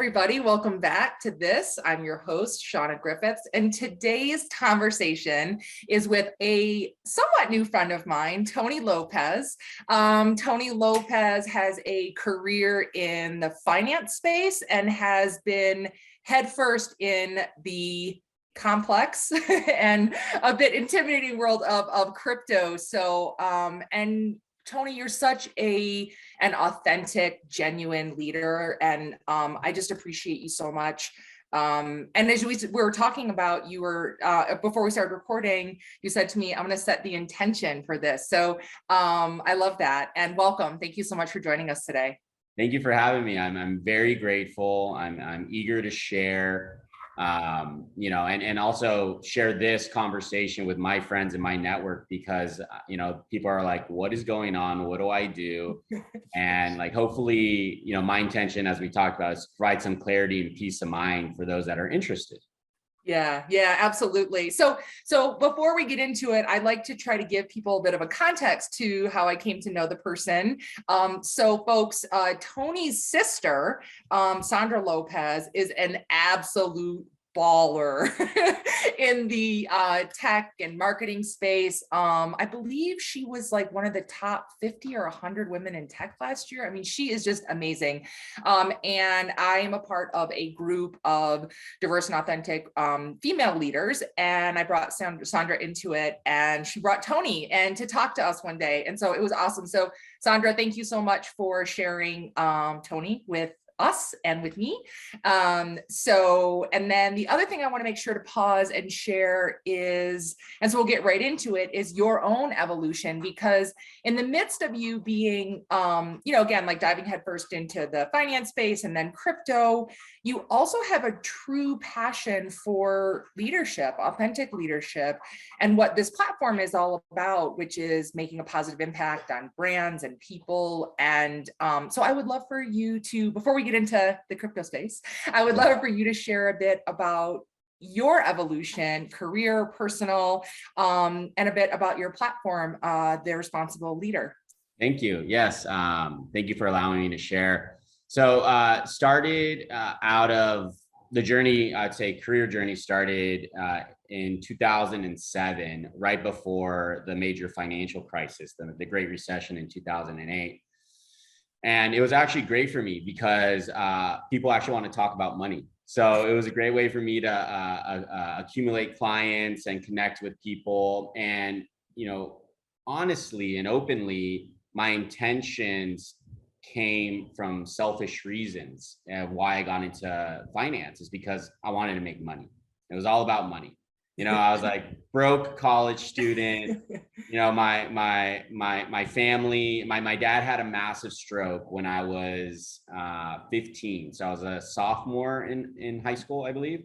everybody. Welcome back to this. I'm your host, Shauna Griffiths, and today's conversation is with a somewhat new friend of mine, Tony Lopez. Tony Lopez has a career in the finance space and has been headfirst in the complex and a bit intimidating world of crypto. And Tony, you're such an authentic, genuine leader, and I just appreciate you so much. And as we were talking about, you were before we started recording, you said to me, "I'm going to set the intention for this." So I love that, and welcome. Thank you so much for joining us today. Thank you for having me. I'm very grateful. I'm eager to share. And also share this conversation with my friends in my network because, people are like, what is going on? What do I do? And like, hopefully, my intention, as we talked about, is to provide some clarity and peace of mind for those that are interested. Yeah, absolutely. So before we get into it, I'd like to try to give people a bit of a context to how I came to know the person. So folks, Tony's sister, Sandra Lopez, is an absolute baller in the tech and marketing space. I believe she was like one of the top 50 or 100 women in tech last year. I mean, she is just amazing. And I am a part of a group of diverse and authentic female leaders. And I brought Sandra into it, and she brought Tony and to talk to us one day. And so it was awesome. So Sandra, thank you so much for sharing Tony with us and with me. And then the other thing I want to make sure to pause and share is, and so we'll get right into it, is your own evolution, because in the midst of you being, again, like diving headfirst into the finance space and then crypto, you also have a true passion for leadership, authentic leadership, and what this platform is all about, which is making a positive impact on brands and people. And so I would love for you to, before we get into the crypto space, I would love for you to share a bit about your evolution, career, personal, and a bit about your platform, The Responsible Leader. Thank you. Yes. Thank you for allowing me to share. So started out of the journey, I'd say career journey started in 2007, right before the major financial crisis, the Great Recession in 2008. And it was actually great for me because people actually want to talk about money. So it was a great way for me to accumulate clients and connect with people. And, honestly and openly, my intentions came from selfish reasons. Why I got into finance is because I wanted to make money. It was all about money. I was like broke college student. My family, my dad had a massive stroke when I was 15. So I was a sophomore in high school, I believe.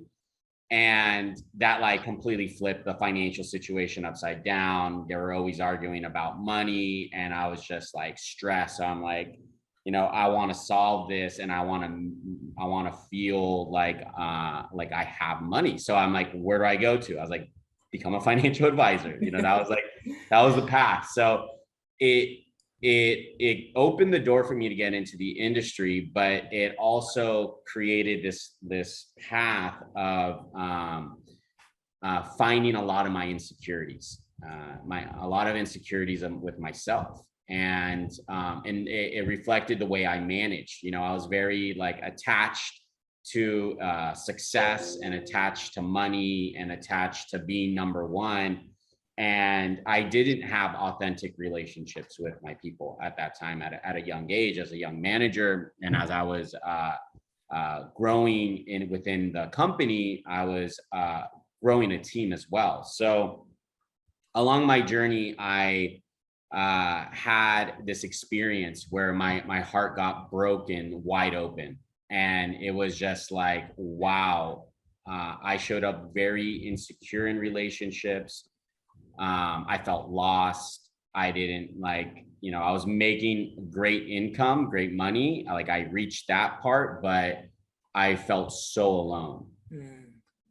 And that like completely flipped the financial situation upside down. They were always arguing about money, and I was just like stressed. So I'm like, I want to solve this, and I want to feel like I have money. So I'm like, where do I go to? I was like, become a financial advisor. That was the path. So it opened the door for me to get into the industry, but it also created this path of finding a lot of my insecurities, a lot of insecurities with myself. And it reflected the way I managed. I was very attached to success and attached to money and attached to being number one. And I didn't have authentic relationships with my people at that time at a young age, as a young manager. And as I was growing within the company, I was growing a team as well. So along my journey, I had this experience where my heart got broken wide open. And it was just like, wow, I showed up very insecure in relationships. I felt lost. I didn't I was making great income, great money. I reached that part, but I felt so alone.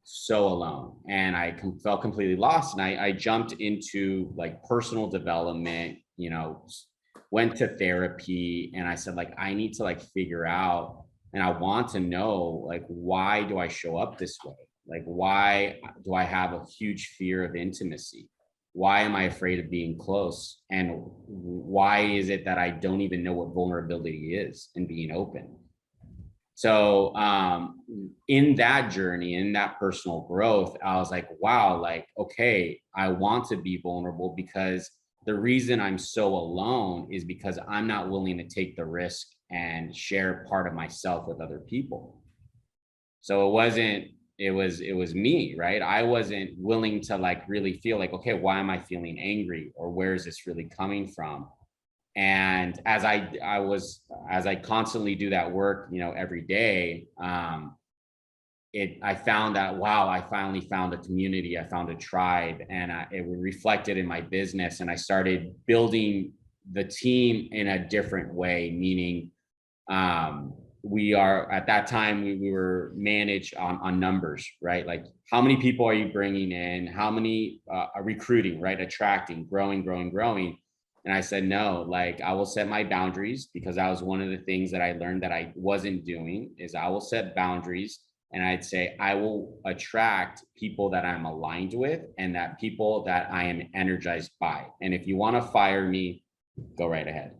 So alone, and I felt completely lost. And I jumped into personal development, went to therapy, and I said I need to figure out And I want to know, like, why do I show up this way? Like, why do I have a huge fear of intimacy? Why am I afraid of being close? And why is it that I don't even know what vulnerability is and being open? So in that journey, in that personal growth, I was like, wow, like, okay, I want to be vulnerable, because the reason I'm so alone is because I'm not willing to take the risk and share part of myself with other people. So it was me, right? I wasn't willing to like really feel like, okay, why am I feeling angry, or where is this really coming from? And as I constantly do that work, every day, I found that, wow, I finally found a community, I found a tribe, and it reflected in my business, and I started building the team in a different way. Meaning, we are at that time, we were managed on numbers, right? Like, how many people are you bringing in? How many are recruiting, right? Attracting, growing. And I said, no, like, I will set my boundaries, because that was one of the things that I learned that I wasn't doing, is I will set boundaries. And I'd say, I will attract people that I'm aligned with, and that people that I am energized by. And if you want to fire me, go right ahead.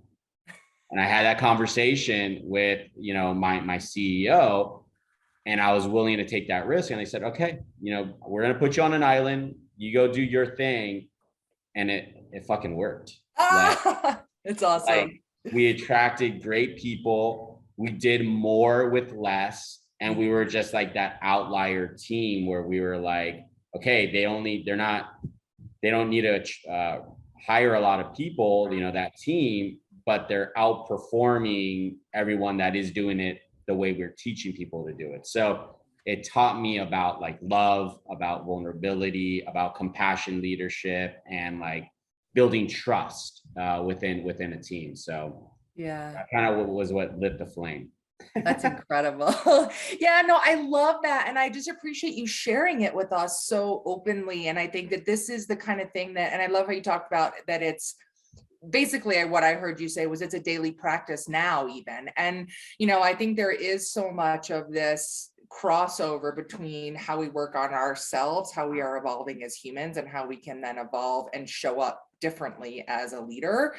And I had that conversation with, my CEO, and I was willing to take that risk. And they said, okay, we're going to put you on an island. You go do your thing. And it fucking worked. It's awesome. Like, we attracted great people. We did more with less. And we were just like that outlier team where we were like, okay, they don't need to hire a lot of people, that team, but they're outperforming everyone that is doing it the way we're teaching people to do it. So it taught me about like love, about vulnerability, about compassion, leadership, and like building trust within a team. So Yeah. that kind of was what lit the flame. That's incredible. Yeah, no, I love that. And I just appreciate you sharing it with us so openly. And I think that this is the kind of thing that, and I love how you talked about that it's basically what I heard you say was it's a daily practice now even. And, I think there is so much of this crossover between how we work on ourselves, how we are evolving as humans, and how we can then evolve and show up differently as a leader.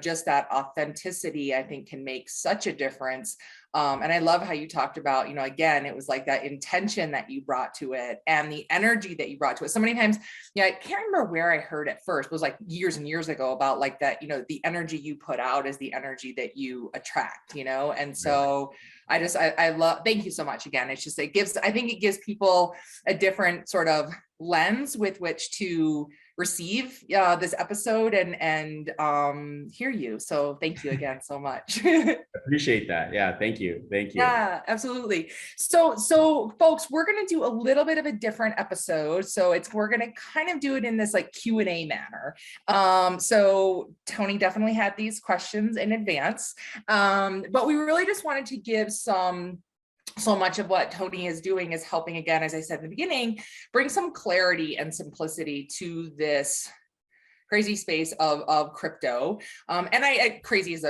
Just that authenticity, I think, can make such a difference. And I love how you talked about, again, it was like that intention that you brought to it and the energy that you brought to it. So many times, I can't remember where I heard it first. It was like years and years ago about like that, the energy you put out is the energy that you attract, and so I love, thank you so much again. It's just, I think it gives people a different sort of lens with which to receive this episode and hear you. So thank you again so much. Appreciate that. Yeah. Thank you. Yeah, absolutely. So folks, we're going to do a little bit of a different episode. So we're going to kind of do it in this like Q&A manner. So Tony definitely had these questions in advance. But we really just wanted to give so much of what Tony is doing is helping, again, as I said in the beginning, bring some clarity and simplicity to this crazy space of crypto. And crazy is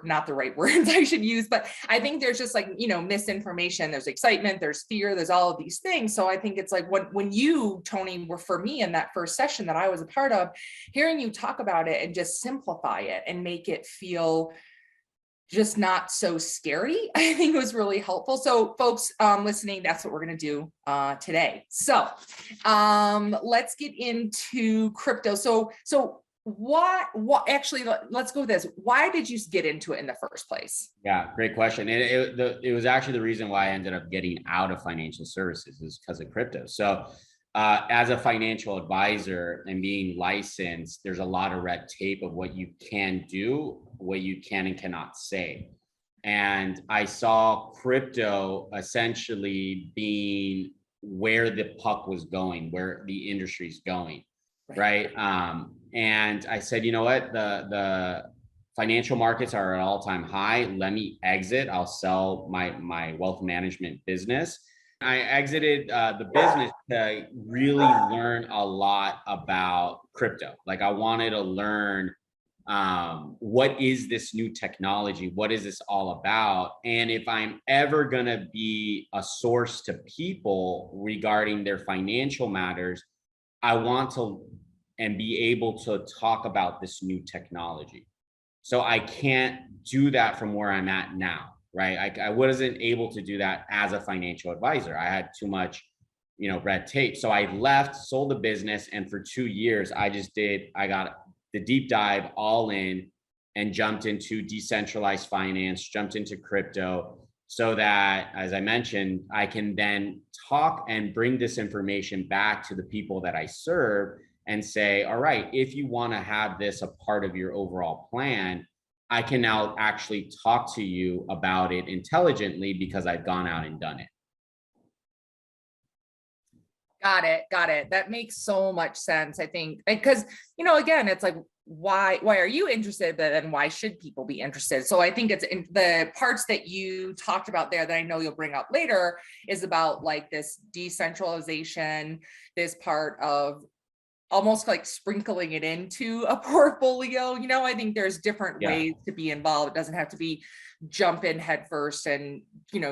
not the right words I should use, but I think there's just like, misinformation, there's excitement, there's fear, there's all of these things. So I think it's like when you, Tony, were for me in that first session that I was a part of, hearing you talk about it and just simplify it and make it feel just not so scary, I think was really helpful. So folks listening, that's what we're going to do today. So let's get into crypto. So what actually, let's go with this. Why did you get into it in the first place? Yeah, great question. And it was actually the reason why I ended up getting out of financial services, is because of crypto. So as a financial advisor and being licensed, there's a lot of red tape of what you can do, what you can and cannot say. And I saw crypto essentially being where the puck was going, where the industry's going, right? And I said, you know what, the financial markets are at all-time high. Let me exit. I'll sell my wealth management business. I exited the business to really learn a lot about crypto. Like, I wanted to learn what is this new technology? What is this all about? And if I'm ever going to be a source to people regarding their financial matters, I want to and be able to talk about this new technology. So I can't do that from where I'm at now, right? I wasn't able to do that as a financial advisor. I had too much, red tape. So I left, sold the business, and for 2 years, I got the deep dive all in and jumped into decentralized finance, jumped into crypto, so that, as I mentioned, I can then talk and bring this information back to the people that I serve and say, all right, if you want to have this a part of your overall plan, I can now actually talk to you about it intelligently because I've gone out and done it. Got it. Got it. That makes so much sense. I think because, again, it's like, why are you interested? But then why should people be interested? So I think it's in the parts that you talked about there that I know you'll bring up later is about like this decentralization, this part of almost like sprinkling it into a portfolio. I think there's different ways to be involved. It doesn't have to be jump in head first and,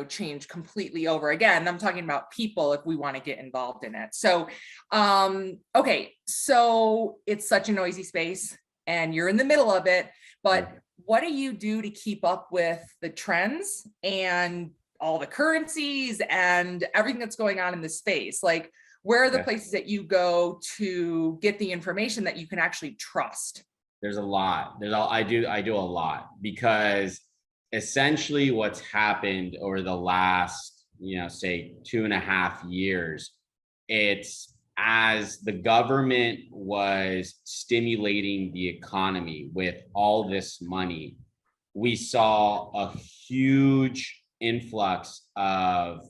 change completely over again. I'm talking about people if we want to get involved in it. So, okay. So it's such a noisy space and you're in the middle of it, but what do you do to keep up with the trends and all the currencies and everything that's going on in the space? Like, where are the places that you go to get the information that you can actually trust? There's a lot. I do a lot, because essentially what's happened over the last, say 2.5 years, it's as the government was stimulating the economy with all this money, we saw a huge influx of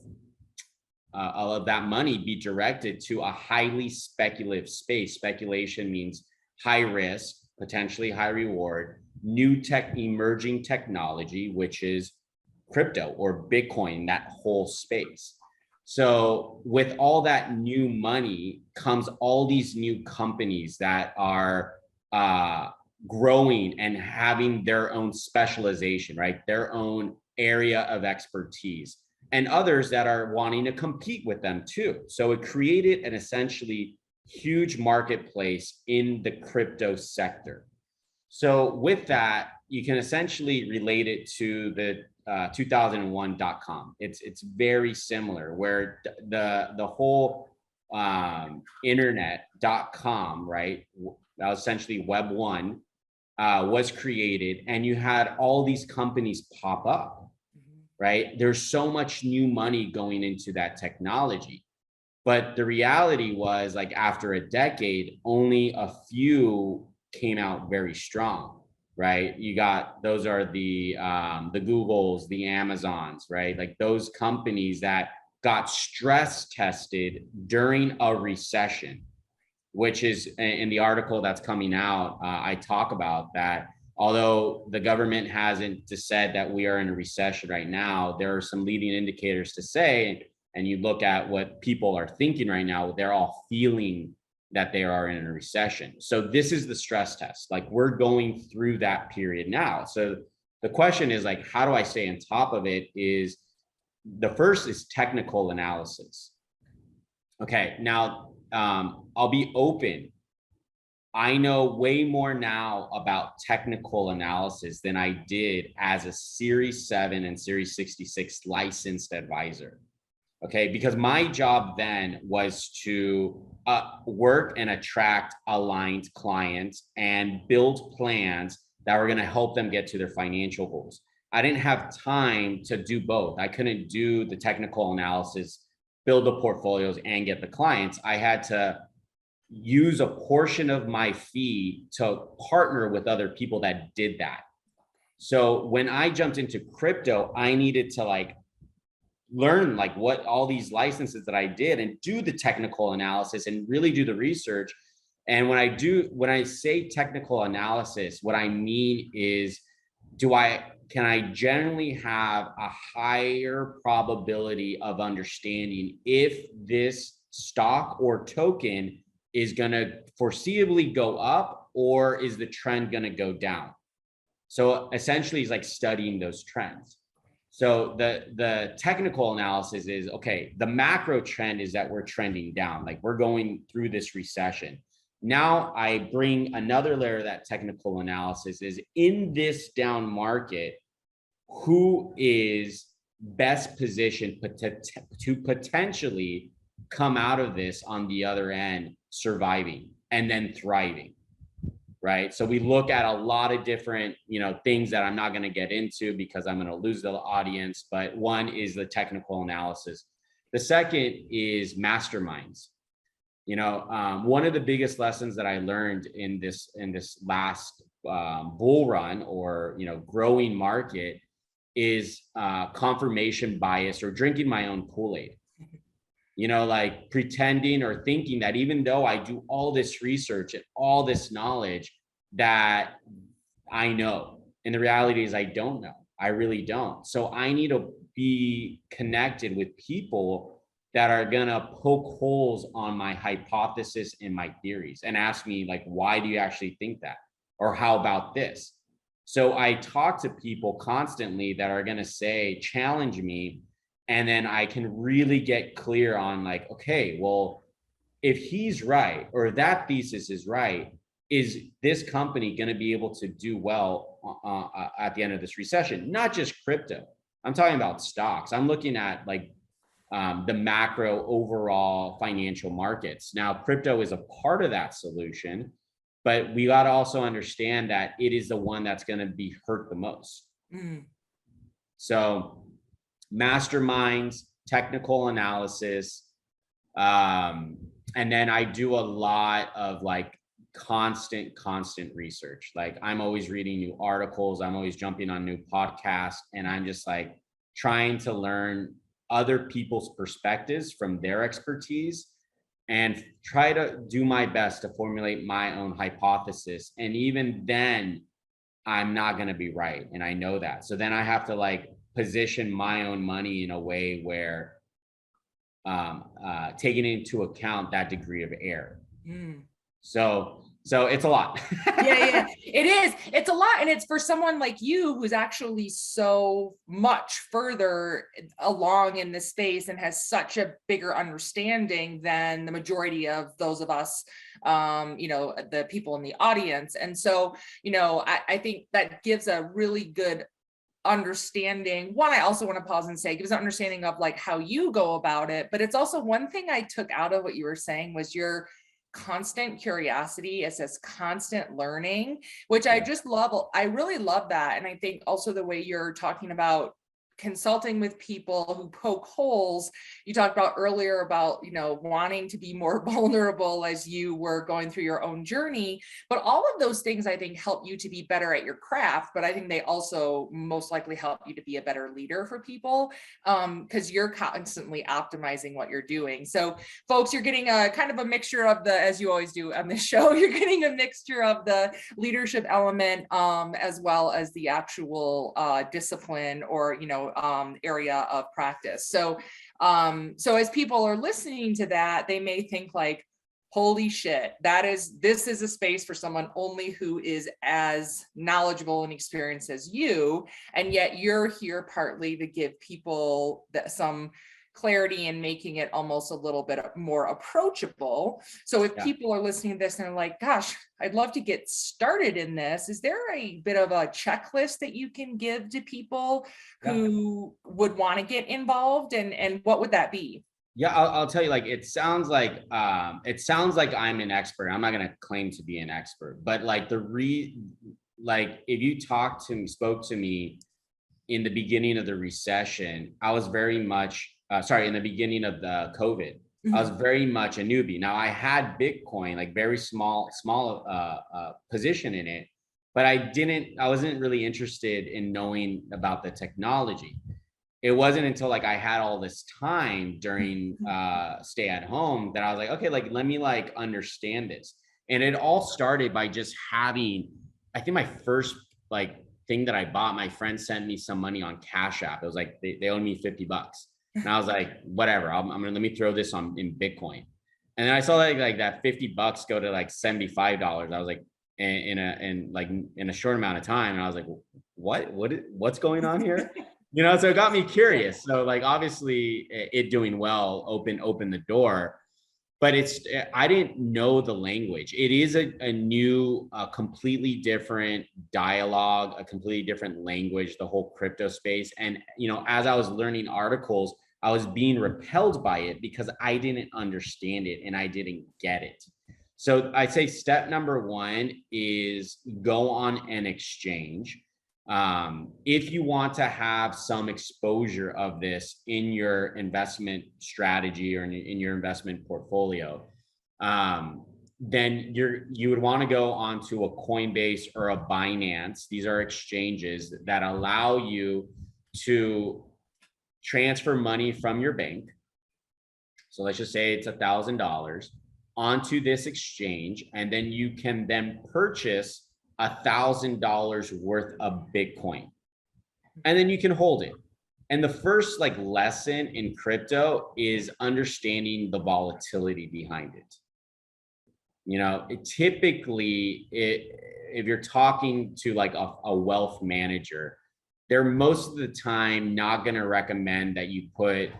that money be directed to a highly speculative space. Speculation means high risk, potentially high reward, emerging technology, which is crypto or Bitcoin, that whole space. So with all that new money comes all these new companies that are growing and having their own specialization, right? Their own area of expertise, and others that are wanting to compete with them too. So it created an essentially huge marketplace in the crypto sector. So with that, you can essentially relate it to the 2001.com. It's very similar, where the whole internet.com, right? That was essentially Web 1, was created, and you had all these companies pop up, right? There's so much new money going into that technology. But the reality was, like, after a decade, only a few came out very strong, right? Those are the Googles, the Amazons, right? Like those companies that got stress tested during a recession, which is in the article that's coming out. I talk about that. Although the government hasn't said that we are in a recession right now, there are some leading indicators to say, and you look at what people are thinking right now, they're all feeling that they are in a recession. So this is the stress test. Like, we're going through that period now. So the question is, like, how do I stay on top of it? Is the first is technical analysis. Okay, now I'll be open. I know way more now about technical analysis than I did as a Series 7 and Series 66 licensed advisor. Okay, because my job then was to work and attract aligned clients and build plans that were going to help them get to their financial goals. I didn't have time to do both. I couldn't do the technical analysis, build the portfolios, and get the clients. I had to use a portion of my fee to partner with other people that did that. So when I jumped into crypto, I needed to learn what all these licenses that I did and do the technical analysis and really do the research. And when I say technical analysis, what I mean is, can I generally have a higher probability of understanding if this stock or token is going to foreseeably go up or is the trend going to go down? So essentially he's like studying those trends. So the technical analysis is, okay, the macro trend is that we're trending down, like we're going through this recession. Now I bring another layer of that technical analysis is, in this down market, who is best positioned to potentially come out of this on the other end surviving and then thriving, right? So we look at a lot of different, things that I'm not going to get into because I'm going to lose the audience, but one is the technical analysis. The second is masterminds. One of the biggest lessons that I learned in this last bull run, or growing market, is confirmation bias, or drinking my own Kool-Aid. Like pretending or thinking that even though I do all this research and all this knowledge that I know, and the reality is I don't know. I really don't. So I need to be connected with people that are gonna poke holes on my hypothesis and my theories and ask me, like, why do you actually think that? Or how about this? So I talk to people constantly that are gonna challenge me, and then I can really get clear on, like, okay, well, if he's right, or that thesis is right, is this company gonna be able to do well at the end of this recession? Not just crypto. I'm talking about stocks. I'm looking at like the macro overall financial markets. Now, crypto is a part of that solution, but we got to also understand that it is the one that's going to be hurt the most. So masterminds, technical analysis, and then I do a lot of like constant research. Like I'm always reading new articles, I'm always jumping on new podcasts, and I'm just like trying to learn other people's perspectives from their expertise and try to do my best to formulate my own hypothesis. And even then, I'm not going to be right. And I know that. So then I have to like position my own money in a way where taking into account that degree of error. So it's a lot. Yeah, it is. It's a lot. And it's for someone like you who's actually so much further along in this space and has such a bigger understanding than the majority of those of us, the people in the audience. And so, I think that gives a really good understanding. One, I also want to pause and say, gives an understanding of like how you go about it. But it's also, one thing I took out of what you were saying was your constant curiosity. It says constant learning, which I just love. I really love that. And I think also the way you're talking about consulting with people who poke holes. You talked about earlier about, wanting to be more vulnerable as you were going through your own journey, but all of those things I think help you to be better at your craft, but I think they also most likely help you to be a better leader for people, because you're constantly optimizing what you're doing. So folks, you're getting a kind of a mixture of the, as you always do on this show, you're getting a mixture of the leadership element, as well as the actual discipline or, area of practice. So as people are listening to that, they may think like, holy shit, this is a space for someone only who is as knowledgeable and experienced as you. And yet you're here partly to give people some clarity and making it almost a little bit more approachable. So if people are listening to this and they're like, gosh, I'd love to get started in this, is there a bit of a checklist that you can give to people who would want to get involved? And what would that be? Yeah, I'll tell you, like, it sounds like I'm an expert. I'm not going to claim to be an expert, but like if you spoke to me in the beginning of the recession, I was very much, in the beginning of the COVID, I was very much a newbie. Now I had Bitcoin, like very small position in it, but I wasn't really interested in knowing about the technology. It wasn't until like I had all this time during stay at home that I was like, okay, like, let me like understand this. And it all started by just having, I think my first like thing that I bought, my friend sent me some money on Cash App. It was like, they owed me $50. And I was like, whatever, let me throw this in Bitcoin. And then I saw like that $50 go to like $75. I was like, in a short amount of time. And I was like, what's going on here? So it got me curious. So like, obviously it doing well opened the door, but I didn't know the language. It is a new, completely different dialogue, a completely different language, the whole crypto space. And, as I was learning articles, I was being repelled by it because I didn't understand it and I didn't get it. So I'd say step number one is go on an exchange. If you want to have some exposure of this in your investment strategy or in your investment portfolio, then you would want to go onto a Coinbase or a Binance. These are exchanges that allow you to transfer money from your bank. So let's just say it's $1,000 onto this exchange, and then you can then purchase $1,000 worth of Bitcoin, and then you can hold it. And the first lesson in crypto is understanding the volatility behind it. If you're talking to a wealth manager, they're most of the time not going to recommend that you put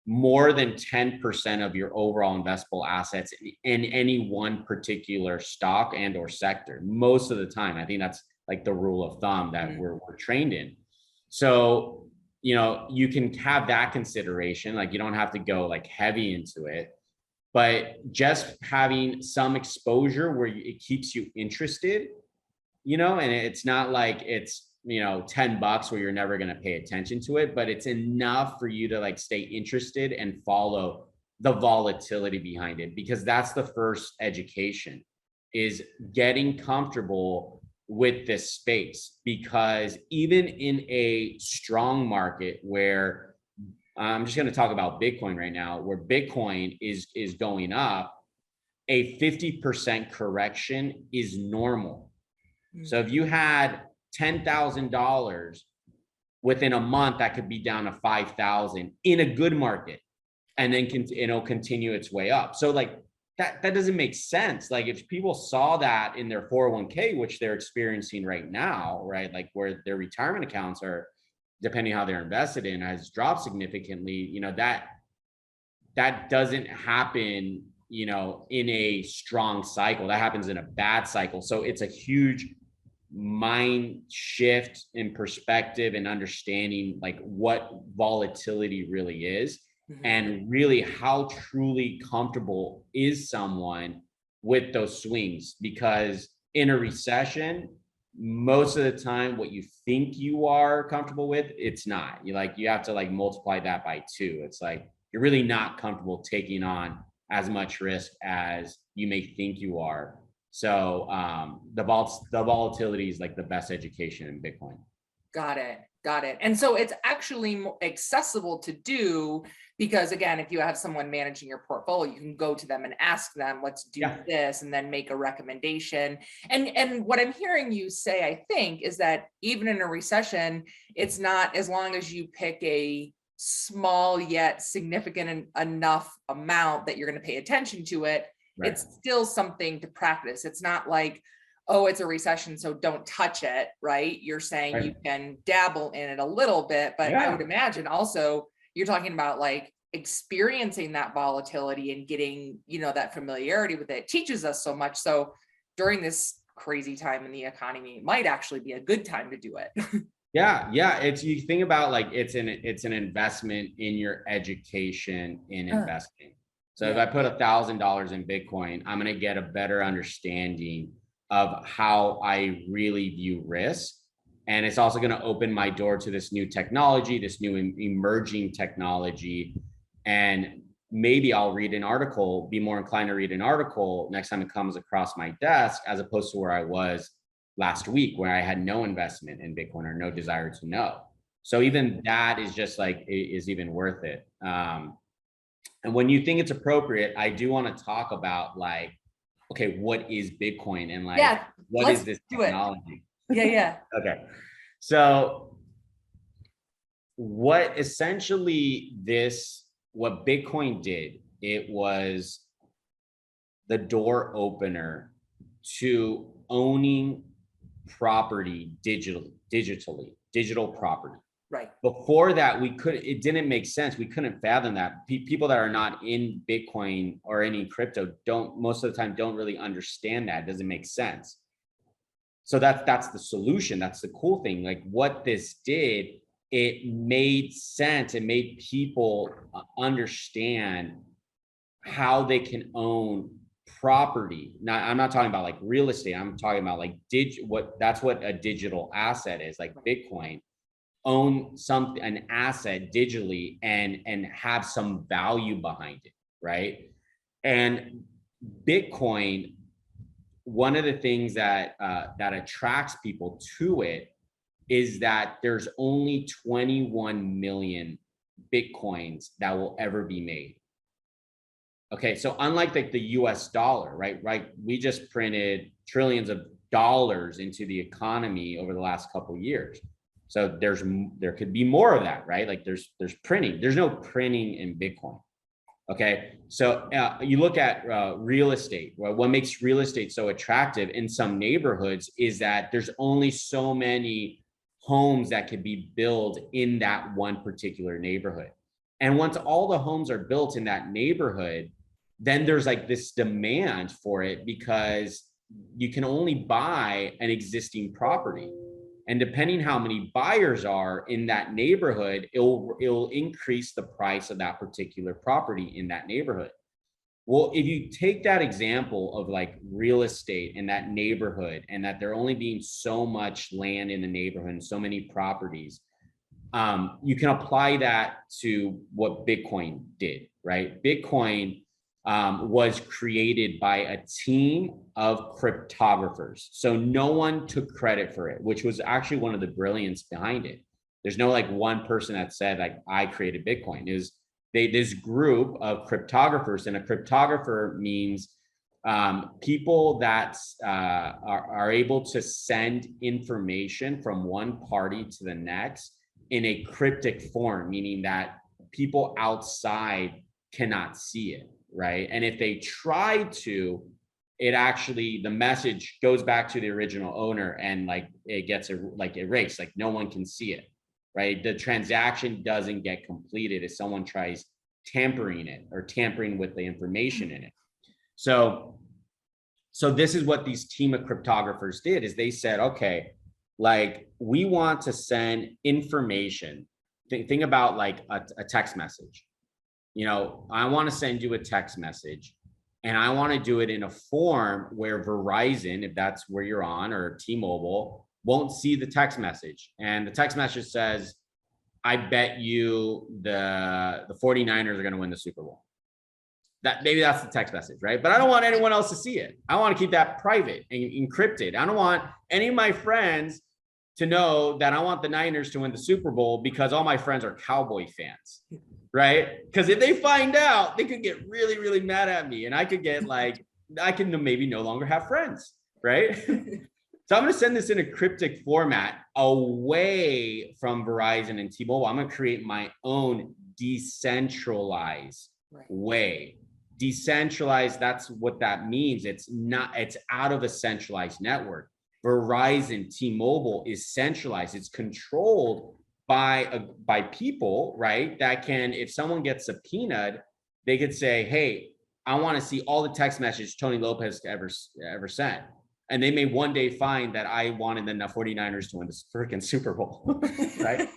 more than 10% of your overall investable assets in any one particular stock and or sector. Most of the time, I think that's the rule of thumb that we're trained in. So, you can have that consideration. You don't have to go heavy into it, but just having some exposure where it keeps you interested, and it's not it's $10 where you're never going to pay attention to it, but it's enough for you to stay interested and follow the volatility behind it, because that's the first education, is getting comfortable with this space. Because even in a strong market where I'm just going to talk about Bitcoin right now, where Bitcoin is going up, a 50% correction is normal. So if you had $10,000 within a month, that could be down to 5,000 in a good market, and then it'll continue its way up. So that doesn't make sense. If people saw that in their 401k, which they're experiencing right now, right? Where their retirement accounts are, depending how they're invested in, has dropped significantly, that doesn't happen, in a strong cycle. That happens in a bad cycle. So it's a huge mind shift in perspective and understanding what volatility really is, and really how truly comfortable is someone with those swings. Because in a recession, most of the time what you think you are comfortable with, it's not. You have to multiply that by 2. It's you're really not comfortable taking on as much risk as you may think you are. So the volatility is the best education in Bitcoin. Got it. And so it's actually more accessible to do, because again, if you have someone managing your portfolio, you can go to them and ask them, let's do this, and then make a recommendation. And what I'm hearing you say, I think, is that even in a recession, it's not, as long as you pick a small yet significant enough amount that you're going to pay attention to it, right, it's still something to practice. It's not oh, it's a recession, so don't touch it, right? You're saying you can dabble in it a little bit, but I would imagine also you're talking about experiencing that volatility and getting, that familiarity with it. It teaches us so much. So during this crazy time in the economy, it might actually be a good time to do it. Yeah. It's, you think about it's an investment in your education in investing. So if I put $1,000 in Bitcoin, I'm going to get a better understanding of how I really view risk. And it's also going to open my door to this new technology, this new emerging technology. And maybe I'll read an article, be more inclined to read an article next time it comes across my desk, as opposed to where I was last week, where I had no investment in Bitcoin or no desire to know. So even that is just is even worth it. And when you think it's appropriate, I do want to talk about okay, what is Bitcoin, and what is this technology? Yeah. Okay. So what Bitcoin did, it was the door opener to owning property digital property. Right. Before that, it didn't make sense. We couldn't fathom that. People that are not in Bitcoin or any crypto most of the time don't really understand that. It doesn't make sense. So that's the solution. That's the cool thing. Like what this did, it made sense. It made people understand how they can own property. Now, I'm not talking about like real estate. I'm talking about like that's what a digital asset is, like Bitcoin. Own an asset digitally and have some value behind it, right? And Bitcoin, one of the things that attracts people to it is that there's only 21 million Bitcoins that will ever be made. Okay, so unlike like the US dollar, right? We just printed trillions of dollars into the economy over the last couple of years. So there could be more of that, right? Like there's printing. There's no printing in Bitcoin. Okay, so you look at real estate. Well, what makes real estate so attractive in some neighborhoods is that there's only so many homes that could be built in that one particular neighborhood. And once all the homes are built in that neighborhood, then there's like this demand for it because you can only buy an existing property. And depending how many buyers are in that neighborhood, it'll increase the price of that particular property in that neighborhood. Well, if you take that example of like real estate in that neighborhood and that there only being so much land in the neighborhood and so many properties, you can apply that to what Bitcoin did, right? Bitcoin was created by a team of cryptographers. So no one took credit for it, which was actually one of the brilliance behind it. There's no like one person that said like, I created Bitcoin. It was this group of cryptographers, and a cryptographer means people that are able to send information from one party to the next in a cryptic form, meaning that people outside cannot see it. Right. And if they try to, the message goes back to the original owner and like it gets erased, like no one can see it. Right. The transaction doesn't get completed if someone tries tampering it or tampering with the information in it. So this is what these team of cryptographers did, is they said, okay, like we want to send information. Think about like a text message. You know, I want to send you a text message and I want to do it in a form where Verizon, if that's where you're on, or T-Mobile, won't see the text message. And the text message says, I bet you the 49ers are going to win the Super Bowl. Maybe that's the text message, right? But I don't want anyone else to see it. I want to keep that private and encrypted. I don't want any of my friends to know that I want the Niners to win the Super Bowl because all my friends are Cowboy fans. Right? Because if they find out, they could get really, really mad at me. And I could get like, I can maybe no longer have friends, right? So I'm going to send this in a cryptic format away from Verizon and T-Mobile. I'm going to create my own decentralized way. Decentralized, that's what that means. It's out of a centralized network. Verizon, T-Mobile is centralized. It's controlled by people, right? That can, if someone gets subpoenaed, they could say, hey, I want to see all the text messages Tony Lopez ever sent. And they may one day find that I wanted the 49ers to win the freaking Super Bowl, right?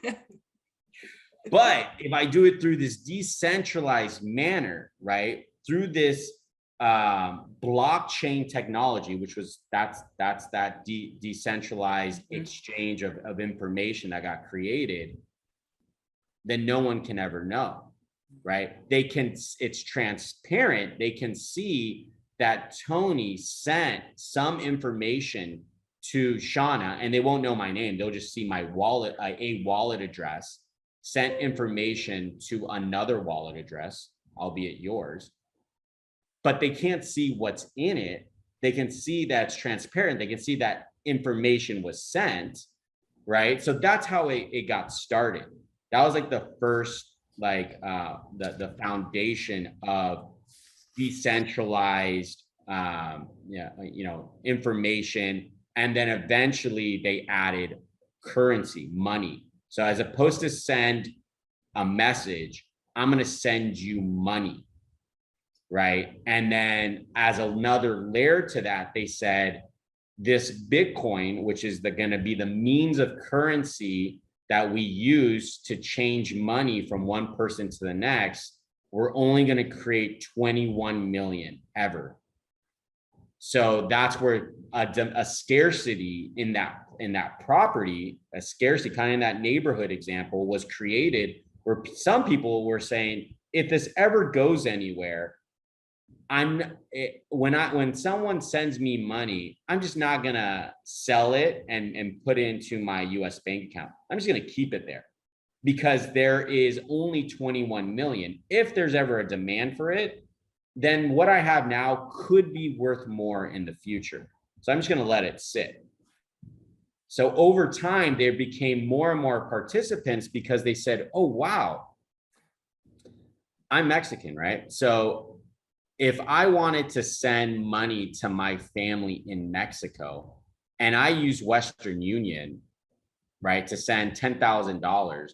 But if I do it through this decentralized manner, right? Through this blockchain technology, which was that's that decentralized exchange of information that got created, then no one can ever know, right? It's transparent. They can see that Tony sent some information to Shauna, and they won't know my name. They'll just see my wallet, a wallet address, sent information to another wallet address, albeit yours. But they can't see what's in it. They can see that it's transparent. They can see that information was sent, right? So that's how it got started. That was like the first, like the foundation of decentralized information. And then eventually they added currency, money. So as opposed to send a message, I'm going to send you money. Right. And then as another layer to that, they said this Bitcoin, which is going to be the means of currency that we use to change money from one person to the next, we're only going to create 21 million ever. So that's where a scarcity in that property, a scarcity kind of in that neighborhood example was created, where some people were saying, if this ever goes anywhere, when someone sends me money, I'm just not gonna sell it and put it into my US bank account. I'm just gonna keep it there because there is only 21 million. If there's ever a demand for it, then what I have now could be worth more in the future. So I'm just gonna let it sit. So over time, there became more and more participants because they said, oh, wow, I'm Mexican, right? So if I wanted to send money to my family in Mexico and I use Western Union, right, to send $10,000,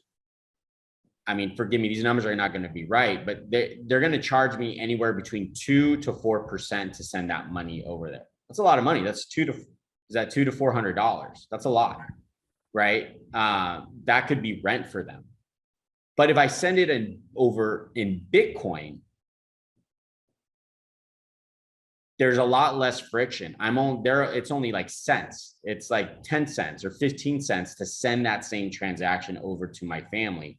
I mean, forgive me, these numbers are not going to be right, but they're going to charge me anywhere between 2 to 4% to send that money over there. That's a lot of money. That's $200 to $400. That's a lot, right? That could be rent for them. But if I send it over in Bitcoin, there's a lot less friction. It's only like cents. It's like 10 cents or 15 cents to send that same transaction over to my family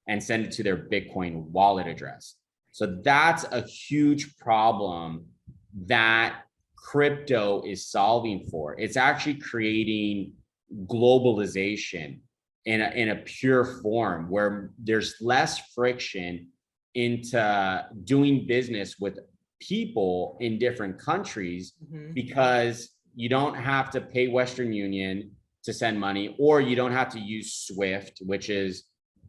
and send it to their Bitcoin wallet address. So that's a huge problem that crypto is solving for. It's actually creating globalization in a pure form where there's less friction into doing business with people in different countries, because you don't have to pay Western Union to send money, or you don't have to use SWIFT, which is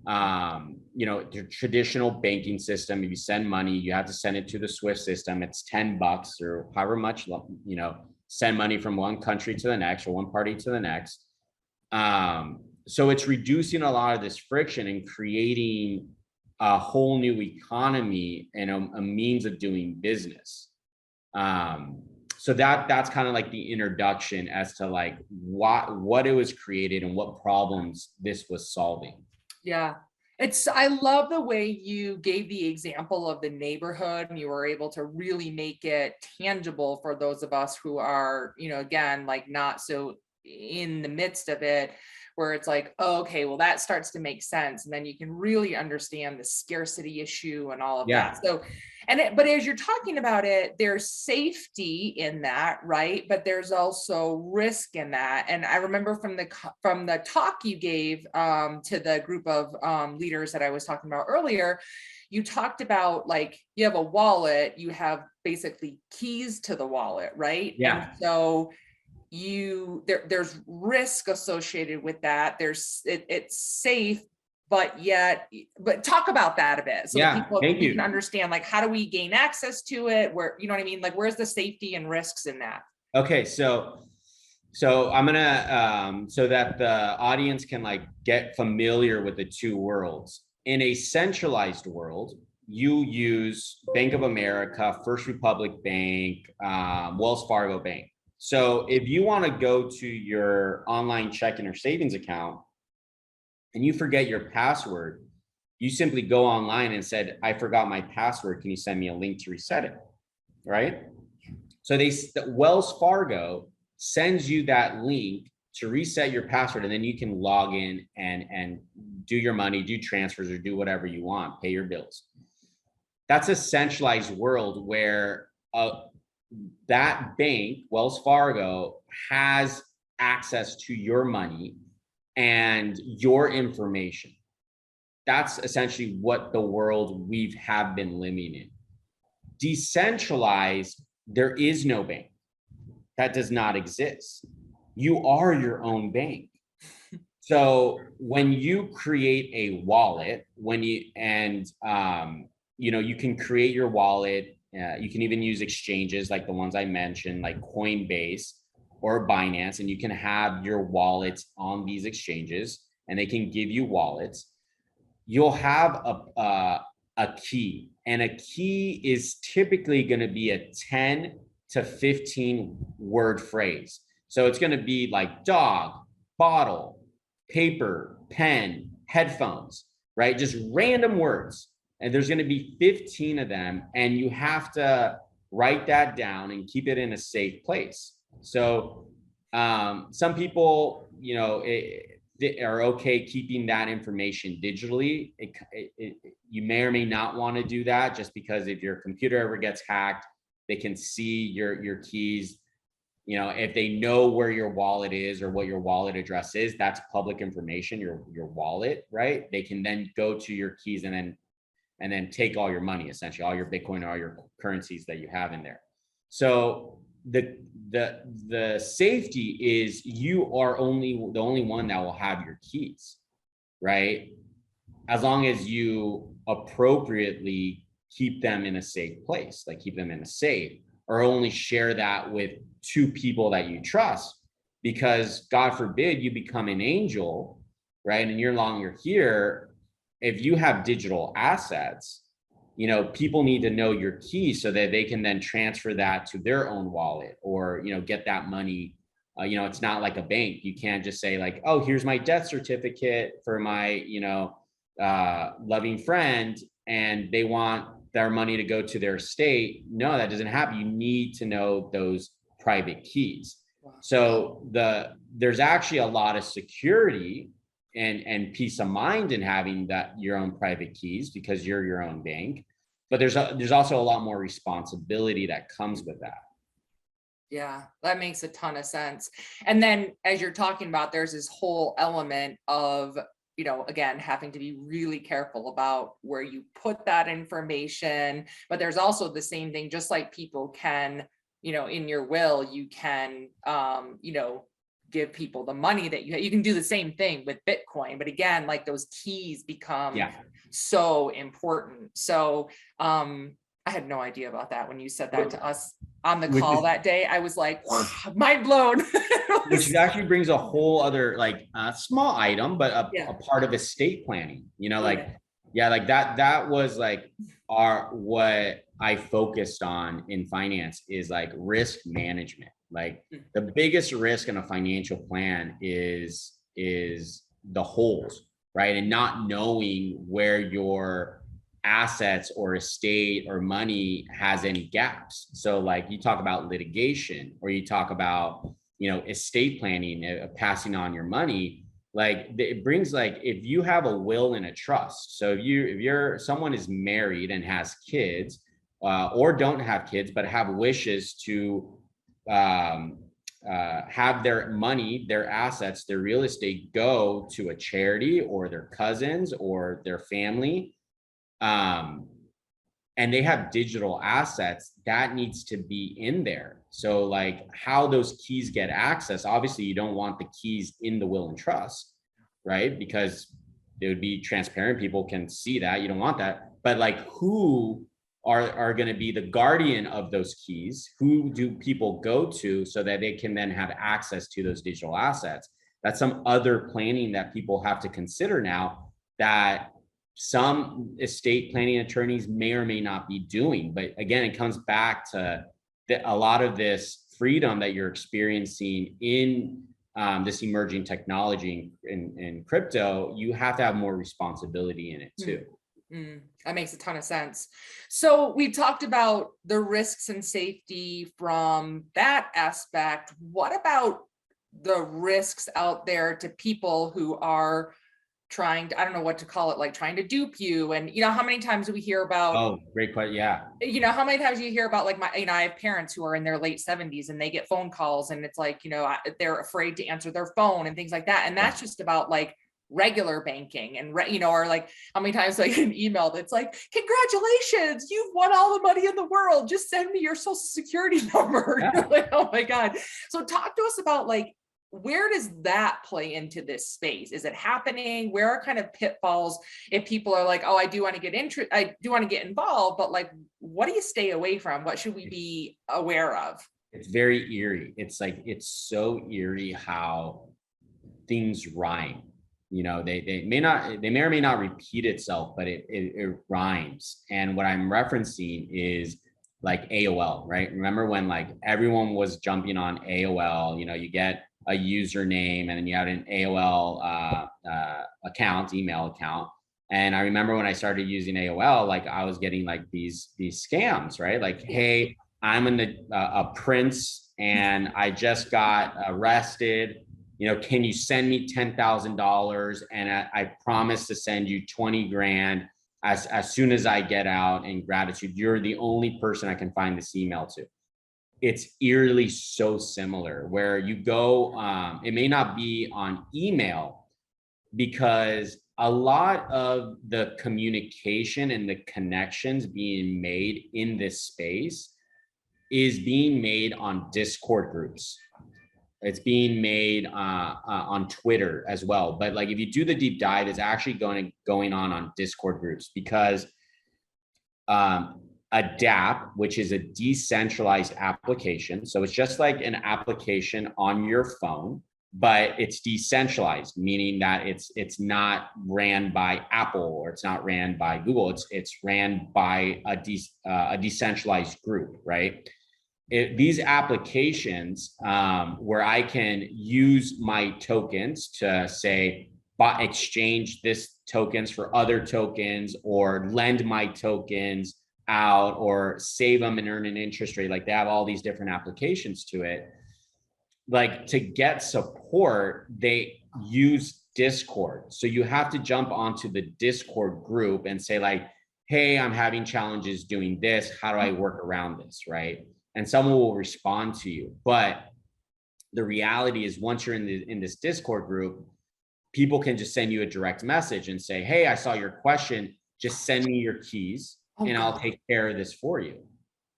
the traditional banking system. If you send money, you have to send it to the SWIFT system. It's $10 or however much, send money from one country to the next or one party to the next. So it's reducing a lot of this friction and creating a whole new economy and a means of doing business. So that's kind of like the introduction as to like what it was created and what problems this was solving. Yeah. I love the way you gave the example of the neighborhood, and you were able to really make it tangible for those of us who are, again, like not so in the midst of it, where it's like, oh, okay, well, that starts to make sense. And then you can really understand the scarcity issue and all of that. So, but as you're talking about it, there's safety in that, right? But there's also risk in that. And I remember from the talk you gave to the group of leaders that I was talking about earlier, you talked about like, you have a wallet, you have basically keys to the wallet, right? Yeah. And so there's risk associated with that. It's safe, but talk about that a bit so that people can understand, like, how do we gain access to it? Where, you know what I mean? Like, where's the safety and risks in that? Okay. So I'm gonna, so that the audience can like get familiar with the two worlds. In a centralized world, you use Bank of America, First Republic Bank, Wells Fargo Bank. So if you want to go to your online checking or savings account and you forget your password, you simply go online and said, I forgot my password. Can you send me a link to reset it? Right? So Wells Fargo sends you that link to reset your password, and then you can log in and do your money, do transfers, or do whatever you want, pay your bills. That's a centralized world where that bank, Wells Fargo, has access to your money and your information. That's essentially what the world we have been living in. Decentralized, there is no bank. That does not exist. You are your own bank. So when you create a wallet, you can create your wallet You can even use exchanges like the ones I mentioned, like Coinbase or Binance, and you can have your wallets on these exchanges, and they can give you wallets. You'll have a key, and a key is typically going to be a 10 to 15 word phrase. So it's going to be like dog, bottle, paper, pen, headphones, right? Just random words. And there's going to be 15 of them, and you have to write that down and keep it in a safe place. So some people, are okay keeping that information digitally. You may or may not want to do that, just because if your computer ever gets hacked, they can see your keys. If they know where your wallet is or what your wallet address is, that's public information, your wallet, right? They can then go to your keys and then take all your money, essentially all your Bitcoin, all your currencies that you have in there. So the safety is you are the only one that will have your keys, right? As long as you appropriately keep them in a safe place, like keep them in a safe, or only share that with 2 people that you trust, because God forbid you become an angel, right? And you're longer here. If you have digital assets, people need to know your keys so that they can then transfer that to their own wallet, or, get that money. It's not like a bank. You can't just say like, oh, here's my death certificate for my, loving friend, and they want their money to go to their estate. No, that doesn't happen. You need to know those private keys. Wow. So there's actually a lot of security and peace of mind in having your own private keys, because you're your own bank. But there's also a lot more responsibility that comes with that. Yeah, that makes a ton of sense. And then as you're talking about, there's this whole element of, again, having to be really careful about where you put that information. But there's also the same thing, just like people can, in your will, you can, give people the money that you can do the same thing with Bitcoin. But again, like those keys become so important. So I had no idea about that when you said that to us on the call that day. I was like, mind blown. Which actually brings a whole other small item, but a part of estate planning, like that was like what I focused on in finance is like risk management. Like the biggest risk in a financial plan is the holes, right? And not knowing where your assets or estate or money has any gaps. So like you talk about litigation, or you talk about, estate planning, passing on your money. Like it brings, like, if you have a will and a trust. So if someone is married and has kids, or don't have kids, but have wishes to have their money, their assets, their real estate go to a charity or their cousins or their family, and they have digital assets, that needs to be in there. So like how those keys get access, obviously you don't want the keys in the will and trust, right? Because it would be transparent, people can see that, you don't want that. But like who are going to be the guardian of those keys? Who do people go to so that they can then have access to those digital assets? That's some other planning that people have to consider now, that some estate planning attorneys may or may not be doing. But again, it comes back to a lot of this freedom that you're experiencing in this emerging technology in crypto. You have to have more responsibility in it too. That makes a ton of sense. So we talked about the risks and safety from that aspect. What about the risks out there to people who are trying to, I don't know what to call it, like trying to dupe you? And how many times do we hear about, oh, great question. Yeah. How many times do you hear about, like, I have parents who are in their late 70s and they get phone calls and it's like, they're afraid to answer their phone and things like that. And that's just about like regular banking and, or like how many times I get an email that's like, congratulations, you've won all the money in the world, just send me your social security number. You're like, oh my God. So talk to us about like where does that play into this space? Is it happening? Where are kind of pitfalls if people are like, oh, I do want to get involved, but like, what do you stay away from? What should we be aware of? It's very eerie. It's like, it's so eerie how things rhyme. You know, they may or may not repeat itself, but it rhymes. And what I'm referencing is like AOL, right? Remember when like everyone was jumping on AOL, you know, you get a username and then you have an AOL account, email account. And I remember when I started using AOL, like I was getting like these scams, right? Like, hey, I'm a prince and I just got arrested. You know, can you send me $10,000? And I promise to send you 20 grand as soon as I get out, in gratitude. You're the only person I can find this email to. It's eerily so similar where you go, it may not be on email, because a lot of the communication and the connections being made in this space is being made on Discord groups. It's being made on Twitter as well. But like, if you do the deep dive, it's actually going on Discord groups, because a DApp, which is a decentralized application. So it's just like an application on your phone, but it's decentralized, meaning that it's not ran by Apple or it's not ran by Google. It's ran by a decentralized group, right? These applications where I can use my tokens to say, exchange this tokens for other tokens, or lend my tokens out, or save them and earn an interest rate. Like, they have all these different applications to it. Like, to get support, they use Discord. So you have to jump onto the Discord group and say like, hey, I'm having challenges doing this. How do I work around this, right? And someone will respond to you. But the reality is, once you're in this Discord group, people can just send you a direct message and say, hey, I saw your question, just send me your keys and I'll take care of this for you.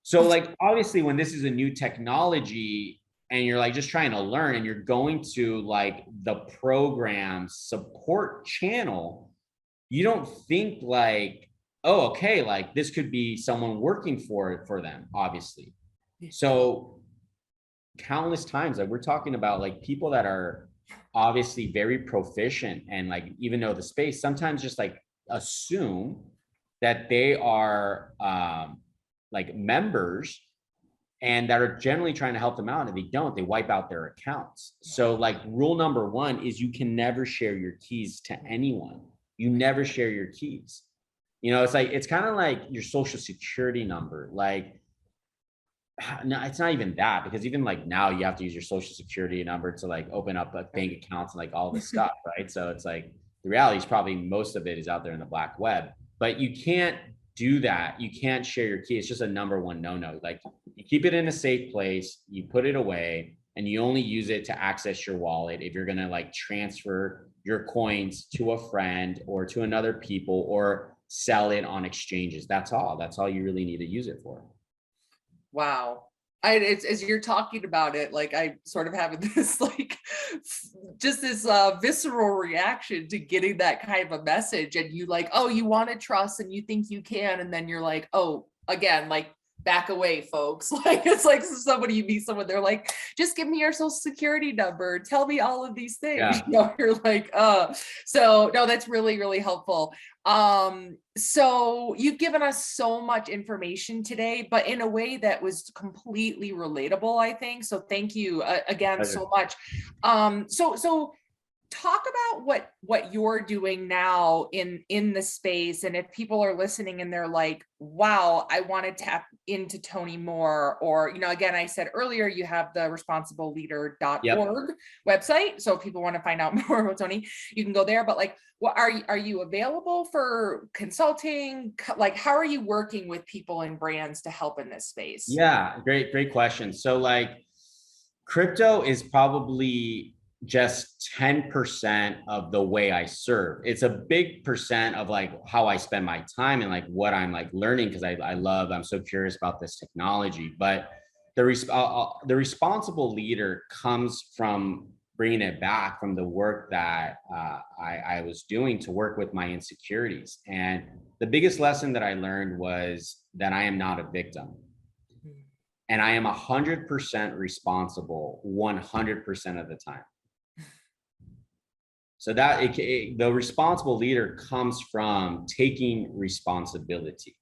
So like, obviously, when this is a new technology and you're like just trying to learn, and you're going to like the program support channel, you don't think like, oh, okay, like this could be someone working for them, obviously. So countless times, like, we're talking about like people that are obviously very proficient and like even know the space, sometimes just like assume that they are like members, and that are generally trying to help them out. And if they don't, they wipe out their accounts. So like, rule number one is you can never share your keys to anyone. You never share your keys. You know, it's like, it's kind of like your social security number. Like, no, it's not even that, because even like now you have to use your social security number to like open up like bank accounts and like all this stuff, right? So it's like, the reality is probably most of it is out there in the black web, but you can't do that. You can't share your key. It's just a number one no-no. Like, you keep it in a safe place, you put it away, and you only use it to access your wallet if you're going to like transfer your coins to a friend or to another people, or sell it on exchanges. That's all you really need to use it for. Wow. It's, as you're talking about it, like, I sort of having this like just this visceral reaction to getting that kind of a message, and you like, oh, you want to trust and you think you can, and then you're like, oh, again, like, back away, folks. Like, it's like somebody, you meet someone, they're like, just give me your social security number, tell me all of these things. Yeah. You know, you're like, so no, that's really, really helpful. So you've given us so much information today, but in a way that was completely relatable, I think. So thank you again so much. So talk about what you're doing now in the space, and if people are listening and they're like, wow, I want to tap into Tony more, or, you know, again, I said earlier, you have the responsibleleader.org website, so if people want to find out more about Tony, you can go there. But like, what are you available for consulting? Like, how are you working with people and brands to help in this space? Yeah, great question. So like, crypto is probably just 10% of the way I serve. It's a big percent of like how I spend my time and like what I'm like learning, because I'm so curious about this technology. But the responsible leader comes from bringing it back from the work that I was doing to work with my insecurities. And the biggest lesson that I learned was that I am not a victim. And I am 100% responsible 100% of the time. So that the responsible leader comes from taking responsibility.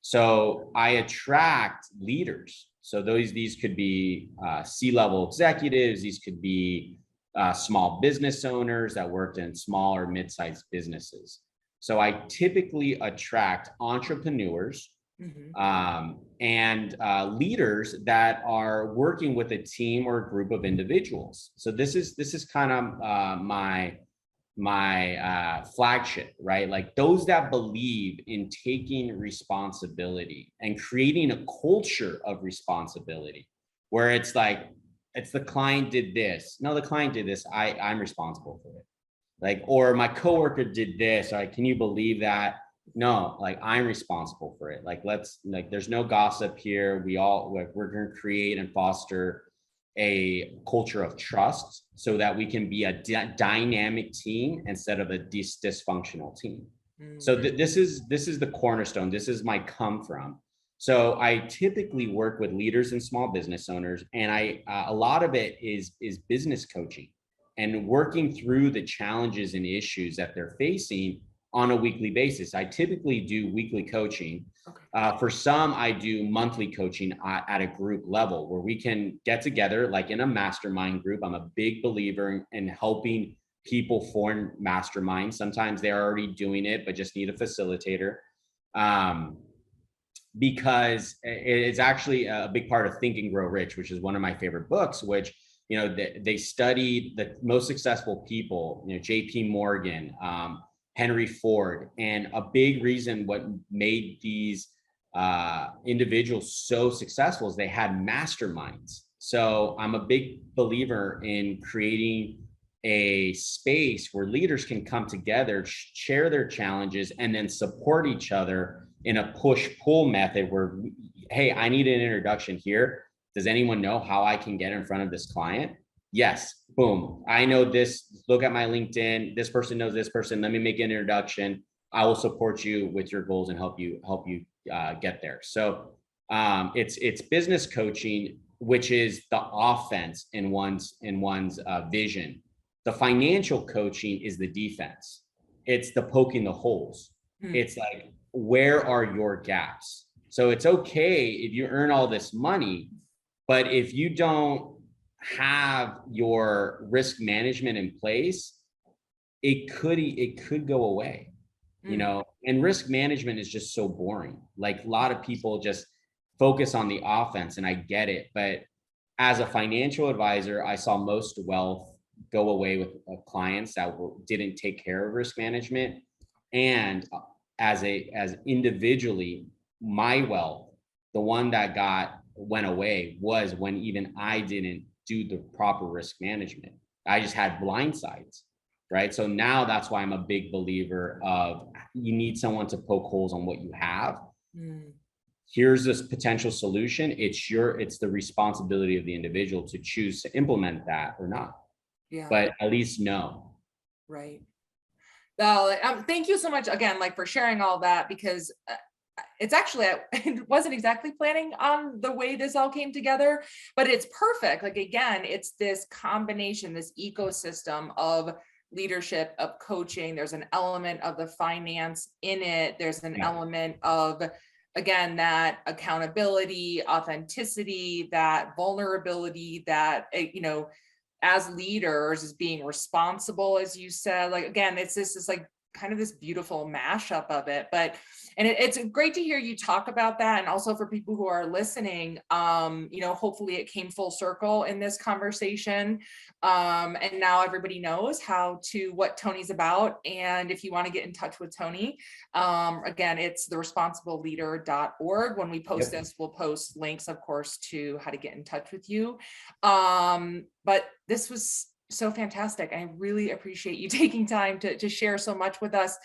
So I attract leaders. So these could be C-level executives. These could be small business owners that worked in small or mid-sized businesses. So I typically attract entrepreneurs and leaders that are working with a team or a group of individuals. So this is kind of my flagship, right? Like those that believe in taking responsibility and creating a culture of responsibility, where it's like, it's the client did this. No, the client did this. I'm responsible for it. Like, or my coworker did this. Like, can you believe that? No, like I'm responsible for it. Like, there's no gossip here. We're going to create and foster a culture of trust so that we can be a dynamic team instead of a dysfunctional team. So this is the cornerstone. This is my come from. So I typically work with leaders and small business owners, and a lot of it is business coaching and working through the challenges and issues that they're facing on a weekly basis. I typically do weekly coaching. For some, I do monthly coaching at a group level where we can get together, like in a mastermind group. I'm a big believer in helping people form masterminds. Sometimes they're already doing it, but just need a facilitator. Because it's actually a big part of Think and Grow Rich, which is one of my favorite books, which, you know, they studied the most successful people, you know, JP Morgan, Henry Ford. And a big reason what made these individuals so successful is they had masterminds. So I'm a big believer in creating a space where leaders can come together, share their challenges, and then support each other in a push-pull method where, hey, I need an introduction here. Does anyone know how I can get in front of this client? Yes, boom. I know this, look at my LinkedIn. This person knows this person. Let me make an introduction. I will support you with your goals and help you get there. So it's business coaching, which is the offense in one's vision. The financial coaching is the defense. It's the poking the holes. It's like, where are your gaps? So it's okay if you earn all this money, but if you don't have your risk management in place, it could go away, you know. And risk management is just so boring. Like a lot of people just focus on the offense, and I get it, but as a financial advisor, I saw most wealth go away with clients that didn't take care of risk management. And as individually, my wealth, the one that went away was when even I didn't do the proper risk management. I just had blindsides, right? So now that's why I'm a big believer of, you need someone to poke holes on what you have. Here's this potential solution. It's the responsibility of the individual to choose to implement that or not. Yeah. But at least know. Right. Well, thank you so much again, like for sharing all that, because it's actually, I wasn't exactly planning on the way this all came together, but it's perfect. Like, again, it's this combination, this ecosystem of leadership, of coaching. There's an element of the finance in it. There's an element of, again, that accountability, authenticity, that vulnerability, that, you know, as leaders is being responsible, as you said. Like, again, it's this like kind of this beautiful mashup of it. But and it's great to hear you talk about that. And also for people who are listening, you know, hopefully it came full circle in this conversation. And now everybody knows what Tony's about. And if you want to get in touch with Tony, again, it's theresponsibleleader.org. When we post this, we'll post links, of course, to how to get in touch with you. But this was so fantastic. I really appreciate you taking time to share so much with us.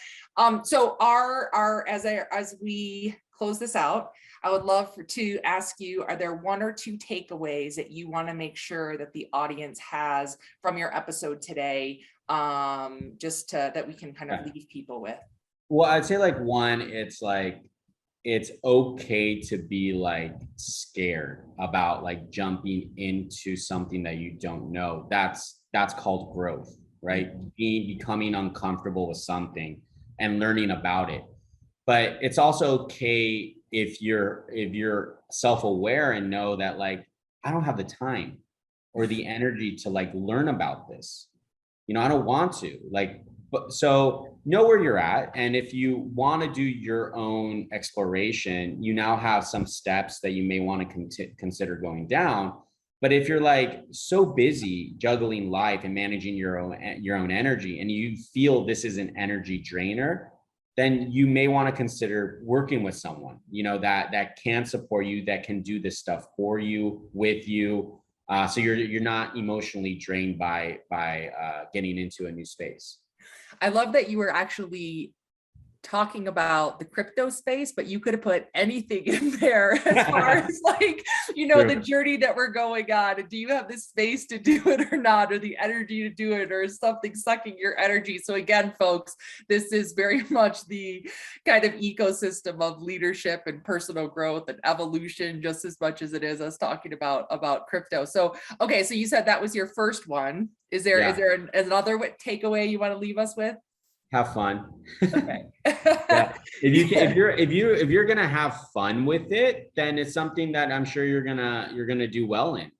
So as we close this out, I would love to ask you, are there 1 or 2 takeaways that you want to make sure that the audience has from your episode today, that we can kind of leave people with? Well, I'd say like one, it's okay to be like scared about like jumping into something that you don't know. That's called growth, right? Becoming uncomfortable with something and learning about it. But it's also okay if you're self-aware and know that like I don't have the time or the energy to like learn about this. I don't want to, like, but so know where you're at. And if you want to do your own exploration, you now have some steps that you may want to consider going down. But if you're like so busy juggling life and managing your own energy, and you feel this is an energy drainer, then you may want to consider working with someone, that can support you, that can do this stuff for you, with you. So you're not emotionally drained by getting into a new space. I love that you were actually talking about the crypto space, but you could have put anything in there as far as like, the journey that we're going on. And do you have the space to do it or not, or the energy to do it, or is something sucking your energy? So again, folks, this is very much the kind of ecosystem of leadership and personal growth and evolution, just as much as it is us talking about crypto. So, okay. So you said that was your first one. Is there another takeaway you want to leave us with? Have fun. Okay. Yeah. If you're gonna have fun with it, then it's something that I'm sure you're gonna do well in.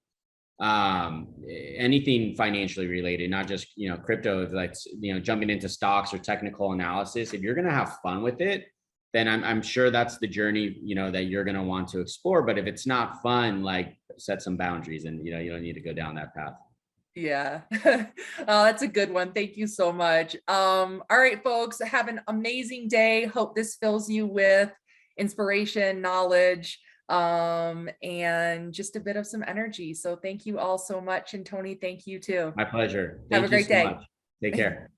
Anything financially related, not just crypto, like jumping into stocks or technical analysis. If you're gonna have fun with it, then I'm sure that's the journey that you're gonna want to explore. But if it's not fun, like set some boundaries, and you don't need to go down that path. Yeah. Oh, that's a good one. Thank you so much. All right, folks, have an amazing day. Hope this fills you with inspiration, knowledge, and just a bit of some energy. So thank you all so much. And Tony, thank you too. My pleasure. Have a great day. Take care.